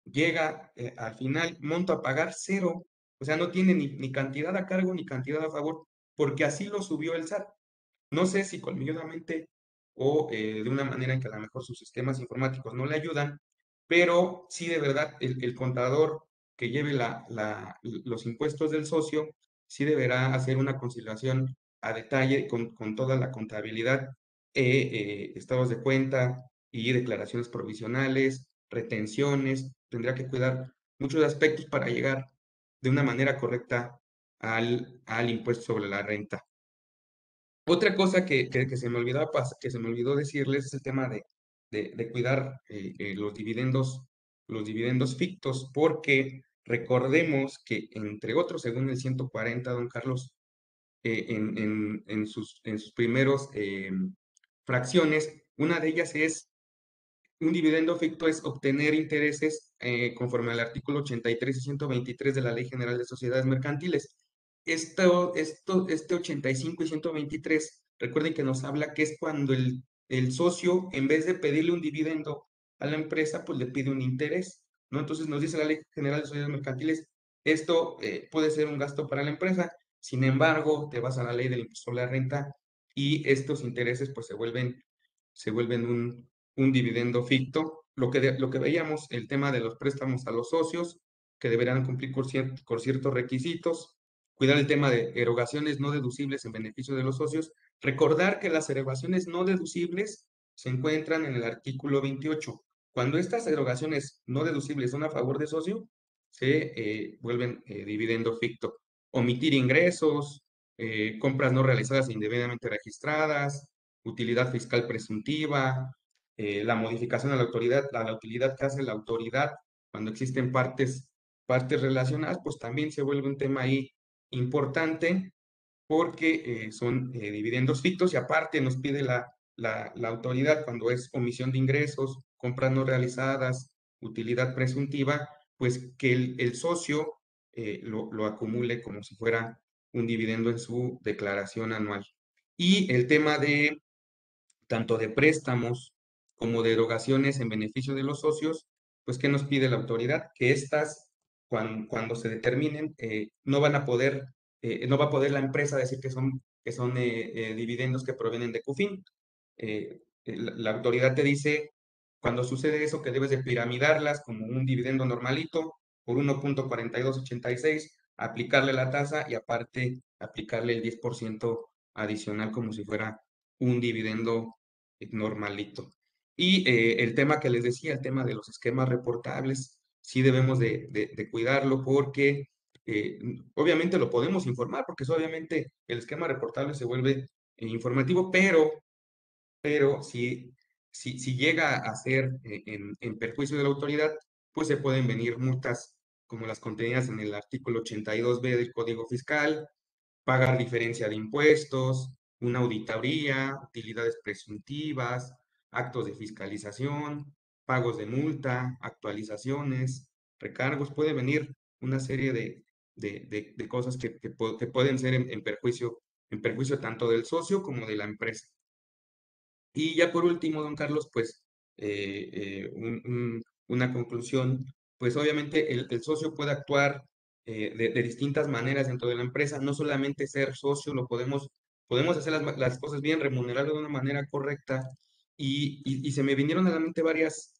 llega al final, monto a pagar cero, o sea, no tiene ni cantidad a cargo ni cantidad a favor, porque así lo subió el SAT. No sé si colmilludamente o de una manera en que a lo mejor sus sistemas informáticos no le ayudan, pero sí de verdad el contador que lleve los impuestos del socio, sí deberá hacer una conciliación a detalle con toda la contabilidad, estados de cuenta y declaraciones provisionales, retenciones, tendrá que cuidar muchos aspectos para llegar de una manera correcta al impuesto sobre la renta. Otra cosa que se me que se me olvidó decirles es el tema de cuidar los dividendos fictos, porque recordemos que, entre otros, según el 140, don Carlos, en sus primeros fracciones, una de ellas es un dividendo ficto es obtener intereses conforme al artículo 83 y 123 de la Ley General de Sociedades Mercantiles. Este 85 y 123, recuerden que nos habla que es cuando el socio, en vez de pedirle un dividendo a la empresa, pues le pide un interés, ¿no? Entonces nos dice la Ley General de Sociedades Mercantiles, esto puede ser un gasto para la empresa, sin embargo, te vas a la ley del impuesto sobre la renta y estos intereses pues se vuelven un dividendo ficto. Lo que veíamos, el tema de los préstamos a los socios, que deberán cumplir con ciertos requisitos, cuidar el tema de erogaciones no deducibles en beneficio de los socios, recordar que las erogaciones no deducibles se encuentran en el artículo 28. Cuando estas erogaciones no deducibles son a favor de socio, se vuelven dividendo ficto. Omitir ingresos, compras no realizadas e indebidamente registradas, utilidad fiscal presuntiva, la modificación a la utilidad que hace la autoridad cuando existen partes relacionadas, pues también se vuelve un tema ahí importante porque son dividendos fictos y aparte nos pide la autoridad cuando es omisión de ingresos, compras no realizadas, utilidad presuntiva, pues que el socio lo acumule como si fuera un dividendo en su declaración anual. Y el tema de tanto de préstamos como de erogaciones en beneficio de los socios, pues ¿qué nos pide la autoridad? Que estas, cuando se determinen, no va a poder la empresa decir que son dividendos que provienen de CUFIN. La autoridad te dice, cuando sucede eso, que debes de piramidarlas como un dividendo normalito por 1.4286, aplicarle la tasa y aparte aplicarle el 10% adicional como si fuera un dividendo normalito. Y el tema que les decía, el tema de los esquemas reportables, sí debemos de cuidarlo porque eh, obviamente lo podemos informar, porque obviamente el esquema reportable se vuelve informativo, pero si llega a ser en perjuicio de la autoridad, pues se pueden venir multas como las contenidas en el artículo 82B del Código Fiscal, pagar diferencia de impuestos, una auditoría, utilidades presuntivas, actos de fiscalización, pagos de multa, actualizaciones, recargos, puede venir una serie de cosas que pueden ser en perjuicio tanto del socio como de la empresa. Y ya por último, don Carlos, pues una conclusión, pues obviamente el socio puede actuar de distintas maneras dentro de la empresa, no solamente ser socio, podemos hacer las cosas bien, remunerarlo de una manera correcta y se me vinieron a la mente varias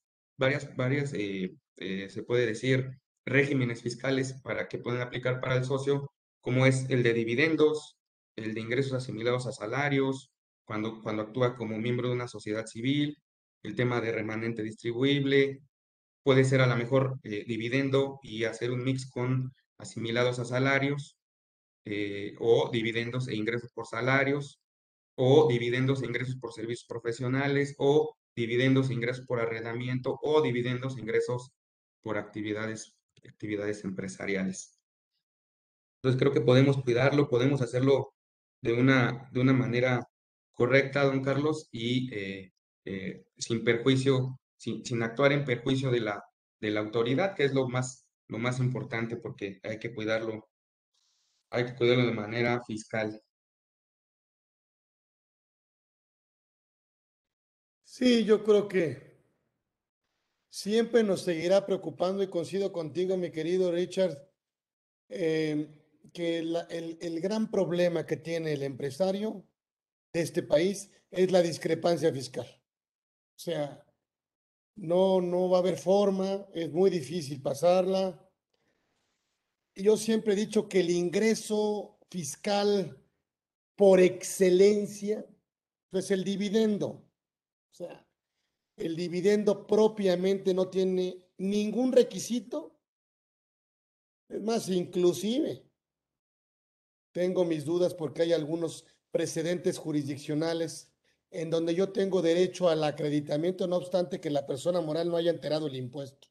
se puede decir, regímenes fiscales para que puedan aplicar para el socio, como es el de dividendos, el de ingresos asimilados a salarios, cuando actúa como miembro de una sociedad civil, el tema de remanente distribuible, puede ser a lo mejor dividendo y hacer un mix con asimilados a salarios, o dividendos e ingresos por salarios, o dividendos e ingresos por servicios profesionales, o dividendos e ingresos por arrendamiento, o dividendos e ingresos por actividades empresariales. Entonces creo que podemos cuidarlo, podemos hacerlo de una manera correcta, don Carlos, y sin perjuicio, sin actuar en perjuicio de la autoridad, que es lo más importante, porque hay que cuidarlo de manera fiscal. Sí, yo creo que siempre nos seguirá preocupando y coincido contigo, mi querido Richard, eh, que el gran problema que tiene el empresario de este país es la discrepancia fiscal. O sea, no va a haber forma, es muy difícil pasarla. Y yo siempre he dicho que el ingreso fiscal por excelencia es el dividendo. O sea, el dividendo propiamente no tiene ningún requisito. Es más, inclusive tengo mis dudas porque hay algunos precedentes jurisdiccionales en donde yo tengo derecho al acreditamiento, no obstante que la persona moral no haya enterado el impuesto.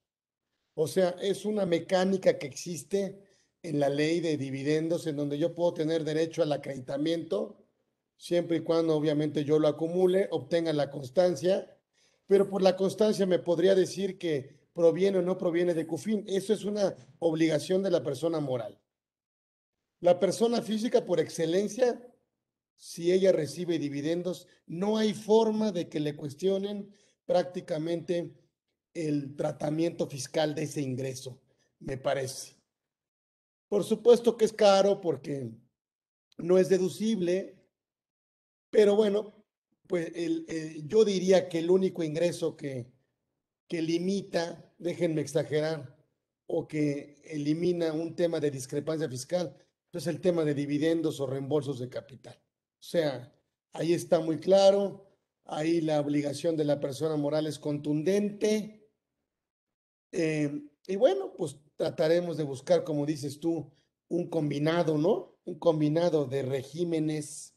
O sea, es una mecánica que existe en la ley de dividendos en donde yo puedo tener derecho al acreditamiento siempre y cuando obviamente yo lo acumule, obtenga la constancia, pero por la constancia me podría decir que proviene o no proviene de CUFIN. Eso es una obligación de la persona moral. La persona física por excelencia, si ella recibe dividendos, no hay forma de que le cuestionen prácticamente el tratamiento fiscal de ese ingreso, me parece. Por supuesto que es caro porque no es deducible, pero bueno, pues yo diría que el único ingreso que limita, déjenme exagerar, o que elimina un tema de discrepancia fiscal, es el tema de dividendos o reembolsos de capital. O sea, ahí está muy claro, ahí la obligación de la persona moral es contundente. Y bueno, pues trataremos de buscar, como dices tú, un combinado, ¿no? Un combinado de regímenes,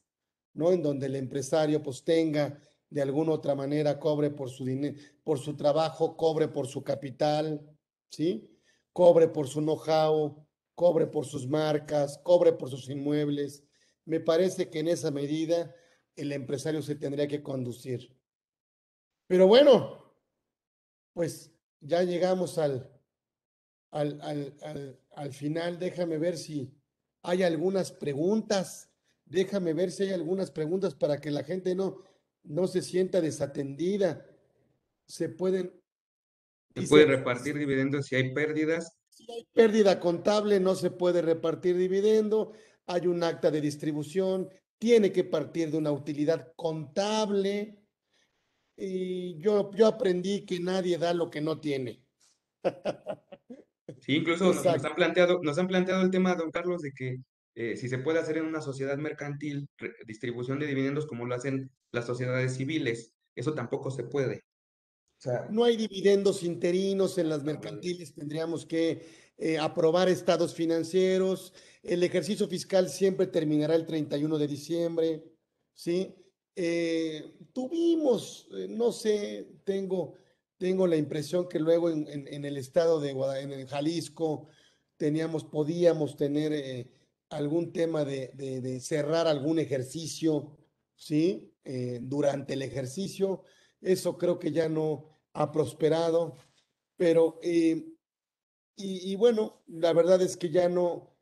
¿no? En donde el empresario pues tenga de alguna otra manera, cobre por su dinero, por su trabajo, cobre por su capital, ¿sí? Cobre por su know-how, cobre por sus marcas, cobre por sus inmuebles. Me parece que en esa medida el empresario se tendría que conducir. Pero bueno, pues ya llegamos al final. Déjame ver si hay algunas preguntas. Déjame ver si hay algunas preguntas para que la gente no se sienta desatendida. Se pueden, Se puede dice, repartir dividendos si hay pérdidas. si hay pérdida contable, no se puede repartir dividendo. Hay un acta de distribución, tiene que partir de una utilidad contable. Y yo aprendí que nadie da lo que no tiene. Sí, incluso Exacto. nos han planteado el tema, don Carlos, de que si se puede hacer en una sociedad mercantil distribución de dividendos como lo hacen las sociedades civiles, eso tampoco se puede. O sea, No hay dividendos interinos en las mercantiles, tendríamos que aprobar estados financieros. El ejercicio fiscal siempre terminará el 31 de diciembre, ¿sí? No sé, tengo la impresión que luego en el estado de en Jalisco podíamos tener algún tema de cerrar algún ejercicio, ¿sí? Durante el ejercicio. Eso creo que ya no ha prosperado, pero y bueno, la verdad es que ya no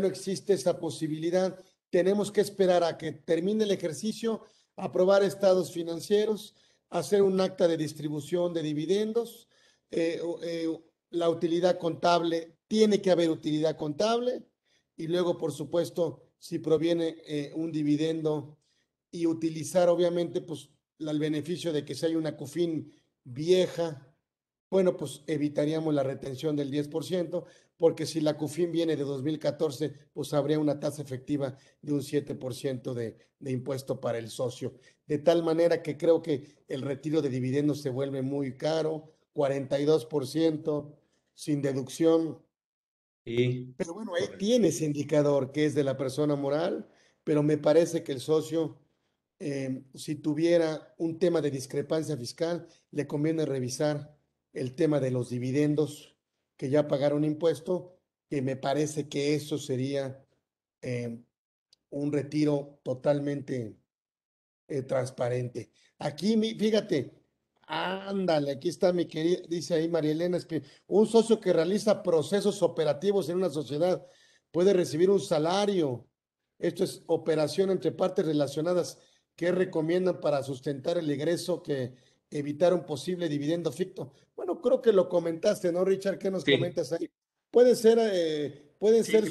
existe esa posibilidad. Tenemos que esperar a que termine el ejercicio, aprobar estados financieros, hacer un acta de distribución de dividendos, la utilidad contable, tiene que haber utilidad contable, y luego, por supuesto, si proviene un dividendo y utilizar, obviamente, pues el beneficio de que si hay una CUFIN vieja, bueno, pues evitaríamos la retención del 10%, porque si la CUFIN viene de 2014, pues habría una tasa efectiva de un 7% de impuesto para el socio. De tal manera que creo que el retiro de dividendos se vuelve muy caro, 42% sin deducción. sí, Pero bueno, ahí correcto. tiene ese indicador que es de la persona moral, pero me parece que el socio, si tuviera un tema de discrepancia fiscal, le conviene revisar el tema de los dividendos que ya pagaron impuesto, que me parece que eso sería eh, un retiro totalmente transparente. Aquí, fíjate, ándale, aquí está mi querida, dice ahí María Elena, es que un socio que realiza procesos operativos en una sociedad puede recibir un salario. Esto es operación entre partes relacionadas. ¿Qué recomiendan para sustentar el egreso que evitar un posible dividendo ficto? Bueno, creo que lo comentaste, ¿no, Richard? ¿Qué nos Sí, comentas ahí? Pueden sí, ser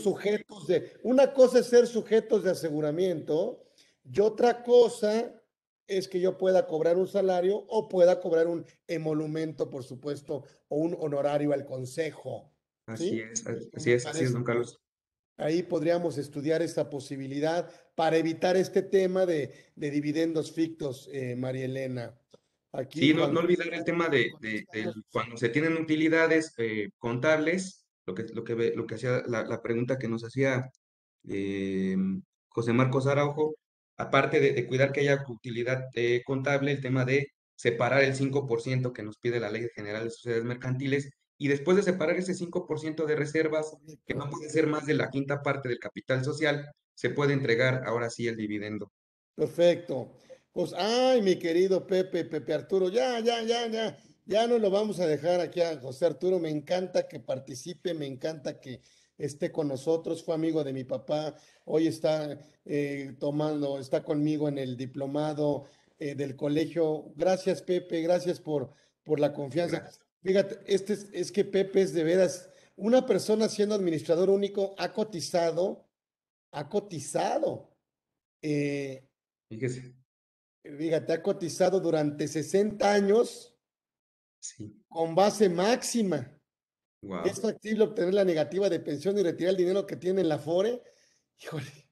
una cosa es ser sujetos de aseguramiento y otra cosa es que yo pueda cobrar un salario o pueda cobrar un emolumento, por supuesto, o un honorario al consejo, ¿sí? Me así es, parece don que Carlos. ahí podríamos estudiar esta posibilidad para evitar este tema de dividendos fictos, María Elena. Aquí Sí, no Juan olvidar el tema cuando se tienen utilidades contables, lo que hacía la pregunta que nos hacía eh, José Marcos Araujo, aparte de cuidar que haya utilidad contable, el tema de separar el 5% que nos pide la Ley General de Sociedades Mercantiles, y después de separar ese 5% de reservas, que no correcto. puede ser más de la quinta parte del capital social, se puede entregar ahora sí el dividendo. Perfecto. Pues, ay, mi querido Pepe Arturo, ya no lo vamos a dejar aquí a José Arturo. Me encanta que participe, me encanta que esté con nosotros. Fue amigo de mi papá, hoy está está conmigo en el diplomado del colegio. Gracias, Pepe, gracias por la confianza. Gracias. Fíjate, es que Pepe es de veras, una persona siendo administrador único ha cotizado. eh, Fíjese, Fíjate, ha cotizado durante 60 años sí, con base máxima. ¿Es wow. factible obtener la negativa de pensión y retirar el dinero que tiene en la FORE? Híjole,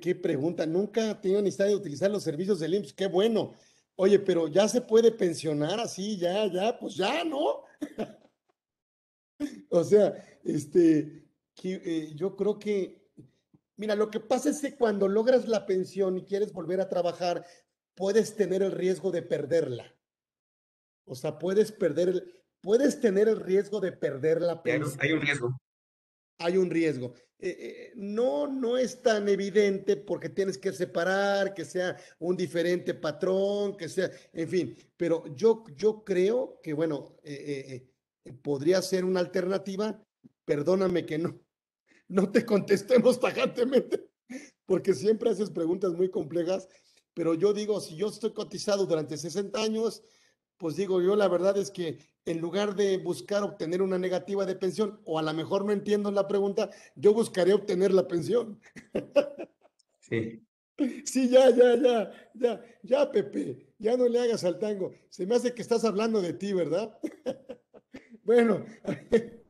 qué pregunta. Nunca he tenido necesidad de utilizar los servicios del IMSS. Qué bueno. Oye, pero ya se puede pensionar así, pues ya, ¿no? O sea, yo creo que, mira, lo que pasa es que cuando logras la pensión y quieres volver a trabajar, puedes tener el riesgo de perderla. O sea, puedes tener el riesgo de perder la pensión. Hay un riesgo. Hay un riesgo. No es tan evidente porque tienes que separar, que sea un diferente patrón, que sea, en fin, pero yo creo que, bueno, podría ser una alternativa. Perdóname que no te contestemos tajantemente, porque siempre haces preguntas muy complejas, pero yo digo, si yo estoy cotizado durante 60 años, pues digo yo, la verdad es que en lugar de buscar obtener una negativa de pensión, o a lo mejor no entiendo la pregunta, yo buscaría obtener la pensión. Sí. Sí, ya, Pepe, ya no le hagas al tango. Se me hace que estás hablando de ti, ¿verdad? Bueno,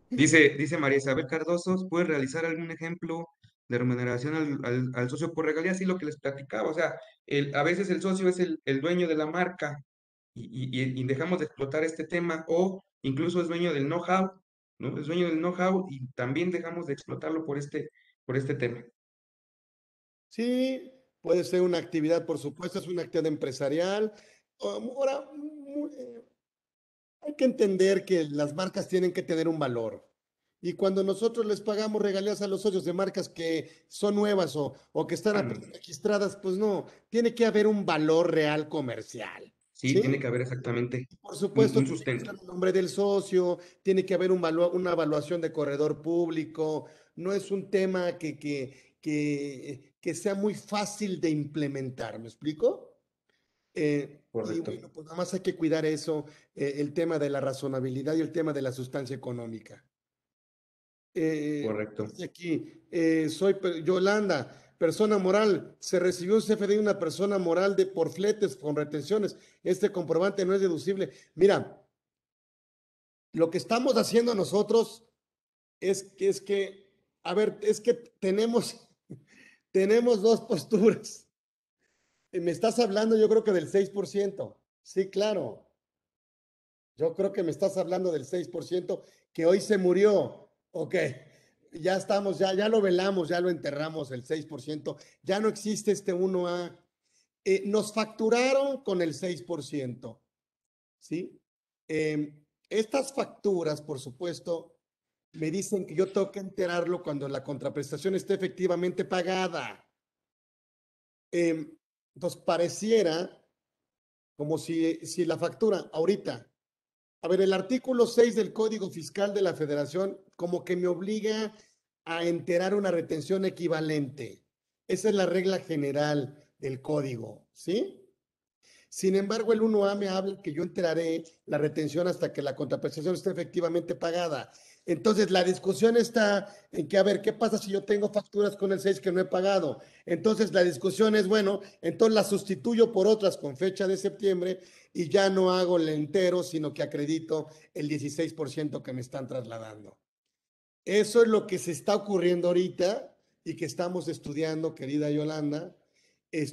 Dice María Isabel Cardoso, ¿puede realizar algún ejemplo de remuneración al socio por regalías? Sí, lo que les platicaba, o sea, a veces el socio es el dueño de la marca y dejamos de explotar este tema, o incluso es dueño del know-how, ¿no? Es dueño del know-how y también dejamos de explotarlo por este tema. sí, puede ser una actividad, por supuesto, es una actividad empresarial. Ahora, hay que entender que las marcas tienen que tener un valor. Y cuando nosotros les pagamos regalías a los socios de marcas que son nuevas o que están Ah, no. apenas registradas, pues no, tiene que haber un valor real comercial. Sí, tiene ¿Sí? que haber exactamente Por supuesto, un tiene que sustento. estar el nombre del socio, tiene que haber una evaluación de corredor público. No es un tema que sea muy fácil de implementar. ¿Me explico? Y Correcto, bueno, pues nada más hay que cuidar eso, el tema de la razonabilidad y el tema de la sustancia económica. correcto. Dice aquí, soy Yolanda, persona moral, se recibió un CFDI de una persona moral por fletes con retenciones. Este comprobante no es deducible. Mira, lo que estamos haciendo nosotros a ver, es que tenemos dos posturas. Me estás hablando, yo creo que del 6%. Sí, claro. Yo creo que me estás hablando del 6% que hoy se murió. Ok, ya estamos, ya lo velamos, ya lo enterramos, el 6%. Ya no existe este 1A. Nos facturaron con el 6%, ¿sí? Estas facturas, por supuesto, me dicen que yo tengo que enterarlo cuando la contraprestación esté efectivamente pagada. Entonces, pareciera como si la factura ahorita. A ver, el artículo 6 del Código Fiscal de la Federación como que me obliga a enterar una retención equivalente. Esa es la regla general del código, ¿sí? Sin embargo, el 1A me habla que yo enteraré la retención hasta que la contraprestación esté efectivamente pagada. Entonces, la discusión está en que, a ver, ¿qué pasa si yo tengo facturas con el 6 que no he pagado? Entonces, la discusión es, bueno, entonces las sustituyo por otras con fecha de septiembre y ya no hago el entero, sino que acredito el 16% que me están trasladando. Eso es lo que se está ocurriendo ahorita y que estamos estudiando, querida Yolanda.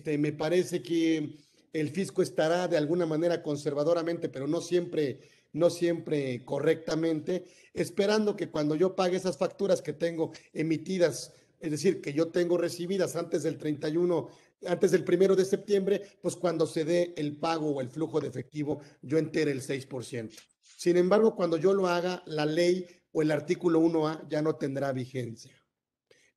Me parece que el fisco estará de alguna manera conservadoramente, pero no siempre correctamente, esperando que cuando yo pague esas facturas que tengo emitidas, es decir, que yo tengo recibidas antes del 31, antes del 1 de septiembre, pues cuando se dé el pago o el flujo de efectivo, yo entere el 6%. Sin embargo, cuando yo lo haga, la ley o el artículo 1A ya no tendrá vigencia.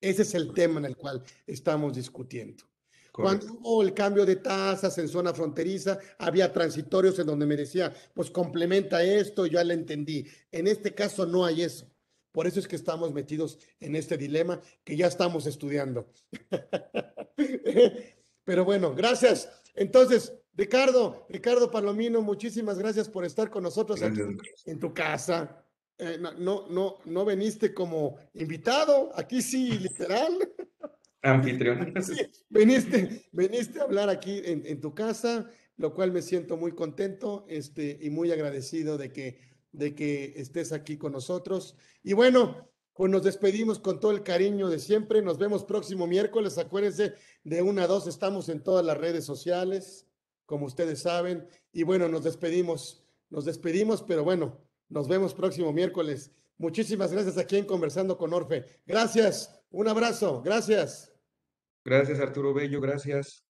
Ese es el tema en el cual estamos discutiendo. Cuando Correcto. hubo el cambio de tasas en zona fronteriza, había transitorios en donde me decía, pues complementa esto, ya lo entendí. En este caso no hay eso. Por eso es que estamos metidos en este dilema que ya estamos estudiando. Pero bueno, gracias. Entonces, Ricardo Palomino, muchísimas gracias por estar con nosotros aquí Gracias, don Carlos. en tu casa. No veniste como invitado, aquí sí, literal. Anfitrión. Sí, veniste a hablar aquí en tu casa, lo cual me siento muy contento, y muy agradecido de que estés aquí con nosotros. Y bueno, pues nos despedimos con todo el cariño de siempre. Nos vemos próximo miércoles. Acuérdense, de 1 a 2 estamos en todas las redes sociales, como ustedes saben. Y bueno, nos despedimos, pero bueno, nos vemos próximo miércoles. Muchísimas gracias aquí en Conversando con Orfe. Gracias, un abrazo, gracias. Gracias, Arturo Bello, gracias.